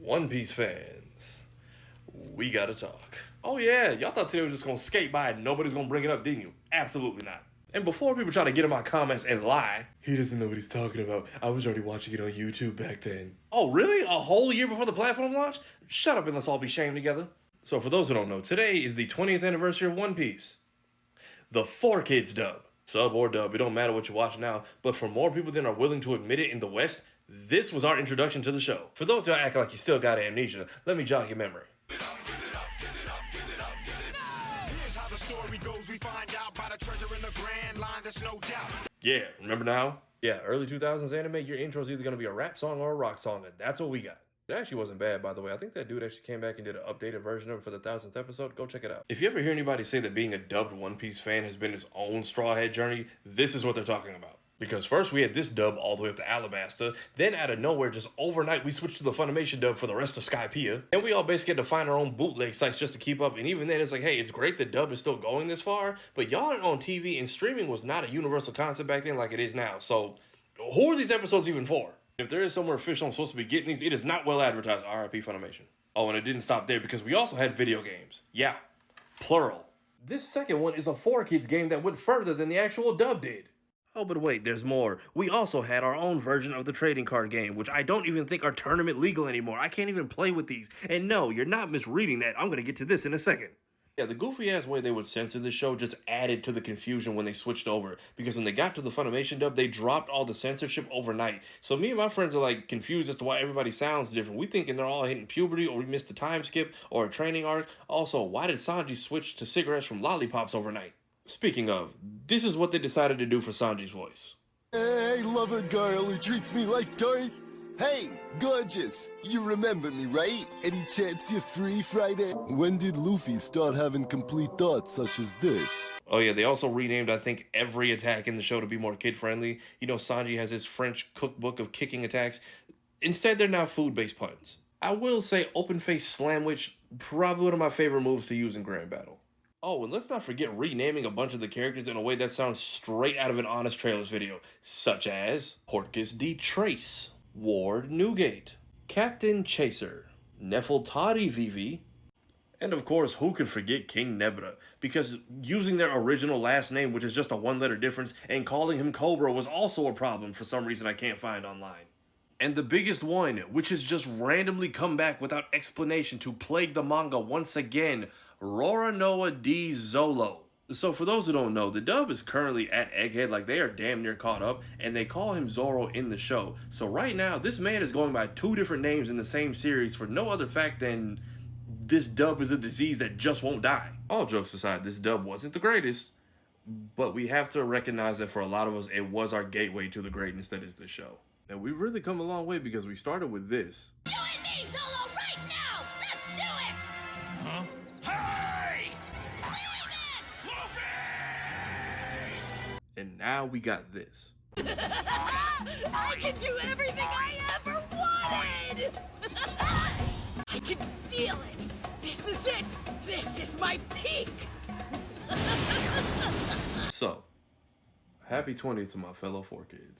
One Piece fans, we gotta talk. Oh yeah, y'all thought today was just gonna skate by and nobody's gonna bring it up, didn't you? Absolutely not. And before people try to get in my comments and lie, he doesn't know what he's talking about. I was already watching it on YouTube back then. Oh really? A whole year before the platform launch? Shut up and let's all be shamed together. So for those who don't know, today is the 20th anniversary of One Piece. The 4Kids dub. Sub or dub, it don't matter what you're watching now, but for more people than are willing to admit it in the West, this was our introduction to the show. For those who are acting like you still got amnesia, let me jog your memory. Here's how the story goes. We find out by the treasure in the grand line, there's no doubt. Yeah, remember now? Yeah, early 2000s anime, your intro is either going to be a rap song or a rock song, and that's what we got. It actually wasn't bad, by the way. I think that dude actually came back and did an updated version of it for the 1000th episode. Go check it out. If you ever hear anybody say that being a dubbed One Piece fan has been his own straw hat journey, this is what they're talking about. Because first we had this dub all the way up to Alabasta, then out of nowhere, just overnight, we switched to the Funimation dub for the rest of Skypiea, and we all basically had to find our own bootleg sites just to keep up, and even then it's like, hey, it's great the dub is still going this far, but y'all aren't on TV, and streaming was not a universal concept back then like it is now, so who are these episodes even for? If there is somewhere official I'm supposed to be getting these, it is not well advertised, RIP Funimation. Oh, and it didn't stop there because we also had video games. Yeah, plural. This second one is a 4Kids game that went further than the actual dub did. Oh, but wait, there's more. We also had our own version of the trading card game, which I don't even think are tournament legal anymore. I can't even play with these. And no, you're not misreading that. I'm going to get to this in a second. Yeah, the goofy-ass way they would censor this show just added to the confusion when they switched over. Because when they got to the Funimation dub, they dropped all the censorship overnight. So me and my friends are like confused as to why everybody sounds different. We thinking they're all hitting puberty, or we missed a time skip, or a training arc. Also, why did Sanji switch to cigarettes from lollipops overnight? Speaking of, this is what they decided to do for Sanji's voice. Hey, lover girl who treats me like dirt. Hey, gorgeous, you remember me, right? Any chance you're free Friday? When did Luffy start having complete thoughts such as this? Oh yeah, they also renamed, I think, every attack in the show to be more kid-friendly. You know, Sanji has his French cookbook of kicking attacks. Instead, they're now food-based puns. I will say open-face sandwich, probably one of my favorite moves to use in Grand Battle. Oh, and let's not forget renaming a bunch of the characters in a way that sounds straight out of an Honest Trailers video, such as Portgas D. Trace, Ward Newgate, Captain Chaser, Nefeltari Vivi, and of course, who could forget King Nebra? Because using their original last name, which is just a one-letter difference, and calling him Cobra was also a problem for some reason I can't find online. And the biggest one, which has just randomly come back without explanation to plague the manga once again, Roronoa D. Zolo. So for those who don't know, the dub is currently at Egghead, like they are damn near caught up, and they call him Zoro in the show. So right now, this man is going by two different names in the same series for no other fact than this dub is a disease that just won't die. All jokes aside, this dub wasn't the greatest, but we have to recognize that for a lot of us, it was our gateway to the greatness that is this show. And we've really come a long way because we started with this. You and me, Zolo, right now! Let's do it! Huh? Hey! Doing it! Luffy! And now we got this. I can do everything I ever wanted! I can feel it! This is it! This is my peak! So, happy 20th to my fellow 4Kids.